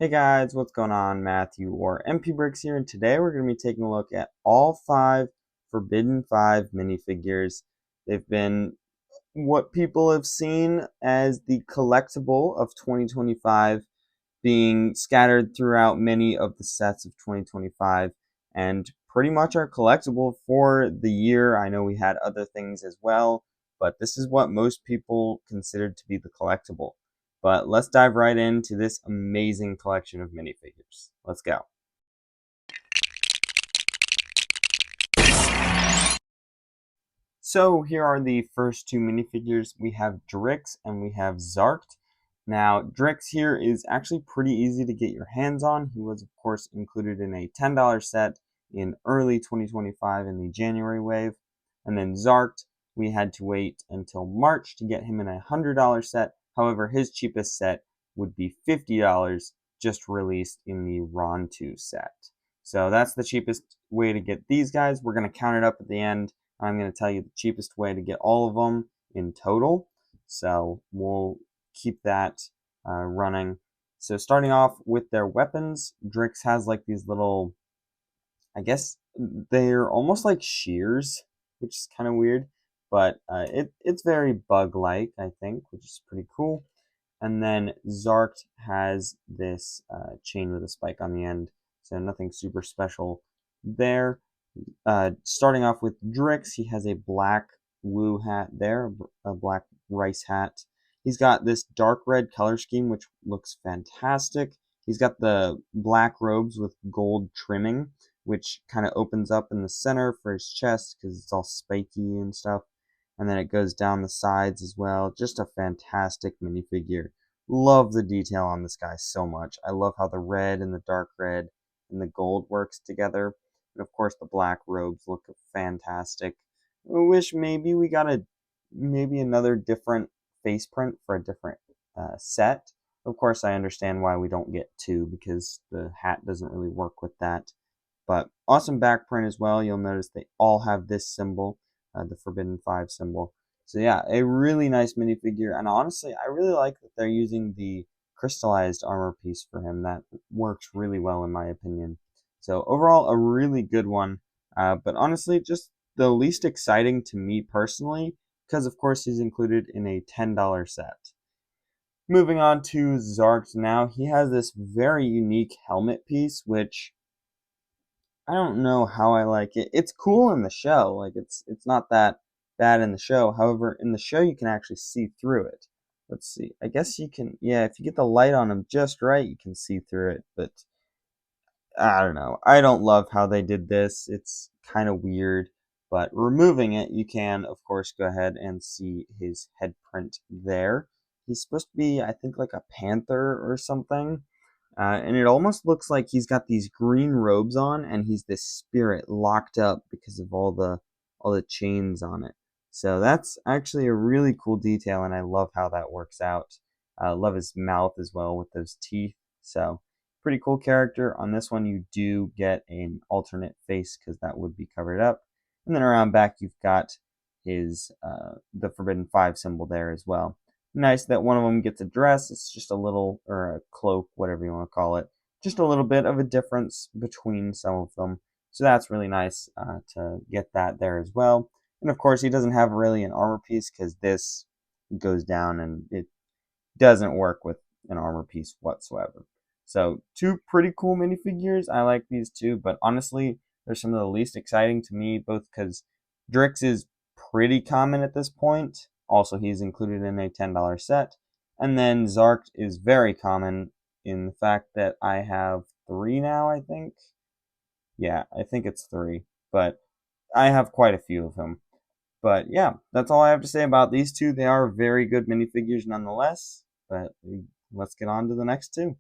Hey guys, what's going on? Matthew or MP Bricks here, and today we're going to be taking a look at all 5 Forbidden 5 minifigures. They've been what people have seen as the collectible of 2025, being scattered throughout many of the sets of 2025, and pretty much are collectible for the year. I know we had other things as well, but this is what most people considered to be the collectible. But let's dive right into this amazing collection of minifigures. Let's go. So here are the first two minifigures. We have Drex and we have Zark. Now, Drex here is actually pretty easy to get your hands on. He was, of course, included in a $10 set in early 2025 in the January wave. And then Zark, we had to wait until March to get him in a $100 set. However, his cheapest set would be $50, just released in the Ron 2 set. So that's the cheapest way to get these guys. We're going to count it up at the end. I'm going to tell you the cheapest way to get all of them in total. So we'll keep that running. So starting off with their weapons, Drex has like these little, I guess they're almost like shears, which is kind of weird, but it's very bug-like, I think, which is pretty cool. And then Zark has this chain with a spike on the end, so nothing super special there. Starting off with Drex, he has a black Woo hat there, a black rice hat. He's got this dark red color scheme, which looks fantastic. He's got the black robes with gold trimming, which kind of opens up in the center for his chest because it's all spiky and stuff. And then it goes down the sides as well. Just a fantastic minifigure. Love the detail on this guy so much. I love how the red and the dark red and the gold works together. And of course the black robes look fantastic. I wish maybe we got maybe another different face print for a different set. Of course I understand why we don't get two because the hat doesn't really work with that. But awesome back print as well. You'll notice they all have this symbol, the Forbidden 5 symbol. So yeah, a really nice minifigure, and honestly, I really like that they're using the crystallized armor piece for him. That works really well in my opinion. So overall, a really good one, but honestly, just the least exciting to me personally, because of course he's included in a $10 set. Moving on to Zark now, he has this very unique helmet piece, which I don't know how I like it. It's cool in the show. Like it's not that bad in the show. However, in the show you can actually see through it. Let's see. I guess you can, yeah, if you get the light on him just right, you can see through it, but I don't know. I don't love how they did this. It's kind of weird, but removing it, you can of course go ahead and see his head print there. He's supposed to be, I think, like a panther or something. And it almost looks like he's got these green robes on, and he's this spirit locked up because of all the chains on it. So that's actually a really cool detail, and I love how that works out. I love his mouth as well with those teeth. So pretty cool character. On this one, you do get an alternate face because that would be covered up. And then around back, you've got his the Forbidden 5 symbol there as well. Nice that one of them gets a dress. It's just a little, or a cloak, whatever you want to call it. Just a little bit of a difference between some of them. So that's really nice to get that there as well. And of course, he doesn't have really an armor piece because this goes down and it doesn't work with an armor piece whatsoever. So two pretty cool minifigures. I like these two, but honestly, they're some of the least exciting to me, both because Drix is pretty common at this point. Also, he's included in a $10 set. And then Zark is very common in the fact that I have three now, I think. Yeah, I think it's three. But I have quite a few of him. But yeah, that's all I have to say about these two. They are very good minifigures nonetheless. But let's get on to the next two.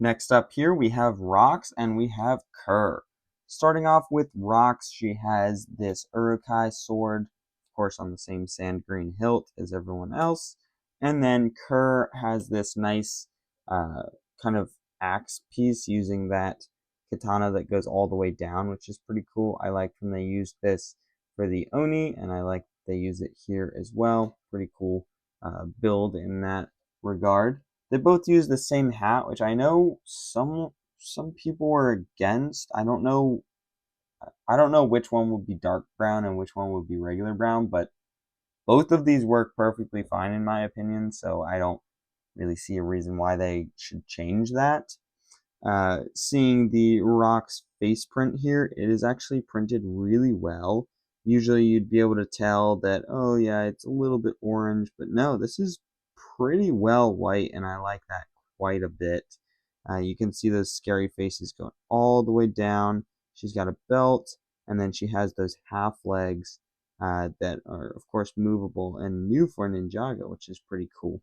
Next up here, we have Rox and we have Kerr. Starting off with Rox, she has this Urukai sword, of course on the same sand green hilt as everyone else. And then Kerr has this nice kind of axe piece using that katana that goes all the way down, which is pretty cool. I like when they used this for the Oni, and I like they use it here as well. Pretty cool build in that regard. They both use the same hat, which I know some people were against. I don't know which one would be dark brown and which one would be regular brown, but both of these work perfectly fine in my opinion, so I don't really see a reason why they should change that. Seeing the Rock's face print here, it is actually printed really well. Usually you'd be able to tell that, oh yeah, it's a little bit orange, but no, this is pretty well white, and I like that quite a bit. You can see those scary faces going all the way down. She's got a belt, and then she has those half legs that are, of course, movable and new for Ninjago, which is pretty cool.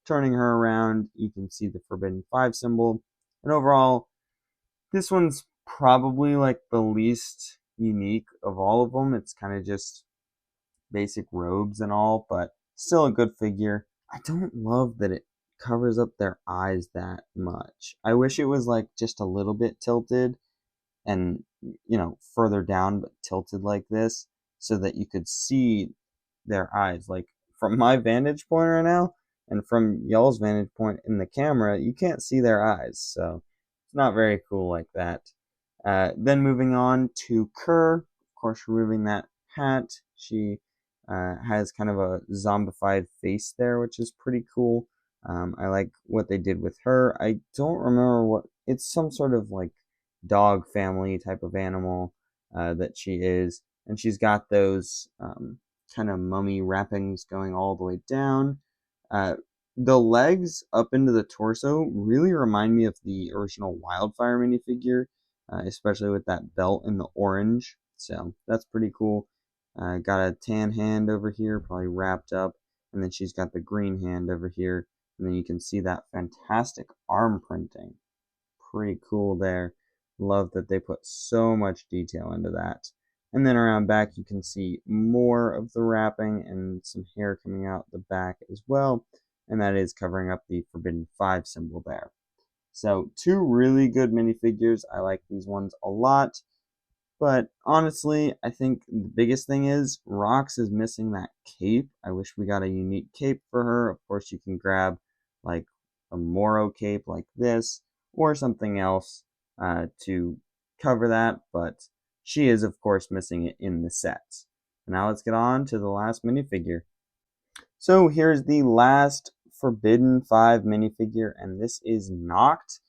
Turning her around, you can see the Forbidden 5 symbol. And overall, this one's probably like the least unique of all of them. It's kind of just basic robes and all, but still a good figure. I don't love that it covers up their eyes that much. I wish it was like just a little bit tilted and, further down but tilted like this so that you could see their eyes. Like from my vantage point right now and from y'all's vantage point in the camera, you can't see their eyes. So it's not very cool like that. Then moving on to Kerr, of course, removing that hat. She has kind of a zombified face there, which is pretty cool. I like what they did with her. I don't remember what it's some sort of like dog family type of animal that she is, and she's got those kind of mummy wrappings going all the way down. Uh, the legs up into the torso really remind me of the original Wildfire minifigure, especially with that belt in the orange. So that's pretty cool. Got a tan hand over here, probably wrapped up, and then she's got the green hand over here, and then you can see that fantastic arm printing. Pretty cool there. Love that they put so much detail into that. And then around back, you can see more of the wrapping and some hair coming out the back as well, and that is covering up the Forbidden 5 symbol there. So, two really good minifigures. I like these ones a lot. But honestly, I think the biggest thing is Rox is missing that cape. I wish we got a unique cape for her. Of course, you can grab like a Moro cape like this or something else to cover that, but she is, of course, missing it in the sets. Now let's get on to the last minifigure. So here's the last Forbidden 5 minifigure, and this is Noct,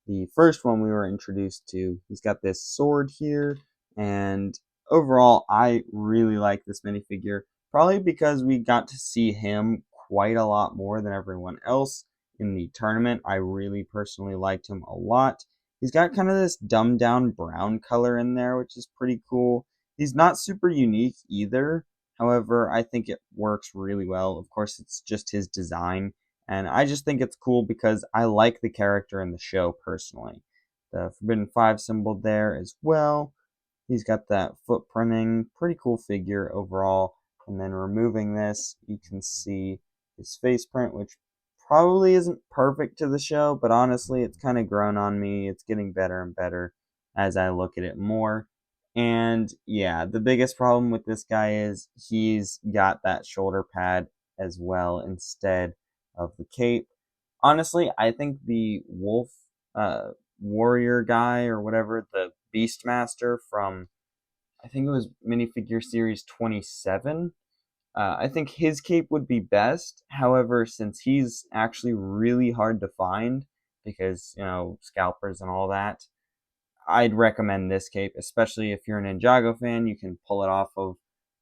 the first one we were introduced to. He's got this sword here, and overall, I really like this minifigure, probably because we got to see him quite a lot more than everyone else in the tournament. I really personally liked him a lot. He's got kind of this dumbed down brown color in there, which is pretty cool. He's not super unique either. However, I think it works really well. Of course, it's just his design, and I just think it's cool because I like the character in the show personally. The Forbidden 5 symbol there as well. He's got that footprinting, pretty cool figure overall. And then removing this, you can see his face print, which probably isn't perfect to the show, but honestly, it's kind of grown on me. It's getting better and better as I look at it more. And yeah, the biggest problem with this guy is he's got that shoulder pad as well instead of the cape. Honestly, I think the wolf warrior guy or whatever, the Beastmaster from I think it was minifigure series 27. I think his cape would be best. However, since he's actually really hard to find because, scalpers and all that, I'd recommend this cape, especially if you're an Ninjago fan. You can pull it off of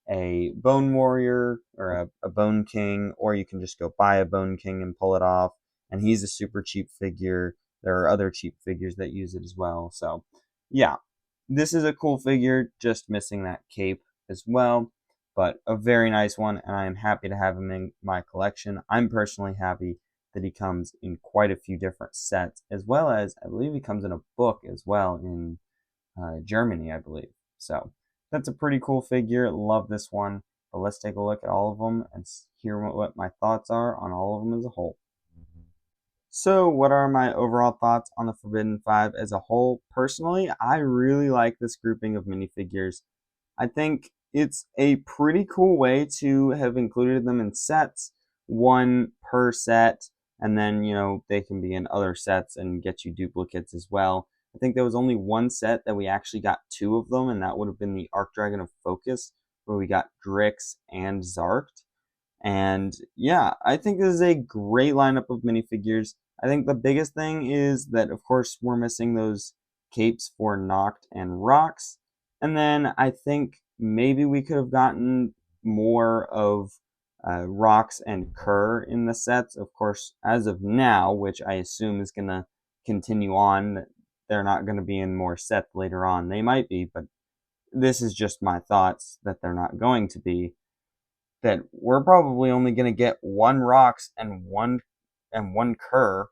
a Bone Warrior or a Bone King, or you can just go buy a Bone King and pull it off. And he's a super cheap figure. There are other cheap figures that use it as well. So, yeah, this is a cool figure, just missing that cape as well. But a very nice one, and I am happy to have him in my collection. I'm personally happy that he comes in quite a few different sets, as well as I believe he comes in a book as well in Germany, I believe. So that's a pretty cool figure. Love this one. But let's take a look at all of them and hear what my thoughts are on all of them as a whole. So, what are my overall thoughts on the Forbidden 5 as a whole? Personally, I really like this grouping of minifigures. I think it's a pretty cool way to have included them in sets, one per set, and then, they can be in other sets and get you duplicates as well. I think there was only one set that we actually got two of them, and that would have been the Arc Dragon of Focus, where we got Drex and Zark. And yeah, I think this is a great lineup of minifigures. I think the biggest thing is that, of course, we're missing those capes for Noct and Rox. And then I think maybe we could have gotten more of Rox and Kerr in the sets. Of course, as of now, which I assume is going to continue on, they're not going to be in more sets later on. They might be, but this is just my thoughts that they're not going to be. That we're probably only going to get one Rox and one Kerr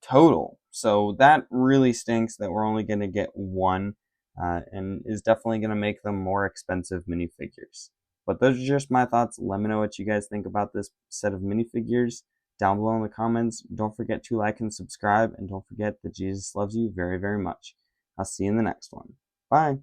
total. So that really stinks that we're only going to get one, and is definitely going to make them more expensive minifigures. But those are just my thoughts. Let me know what you guys think about this set of minifigures down below in the comments. Don't forget to like and subscribe, and don't forget that Jesus loves you very, very much. I'll see you in the next one. Bye.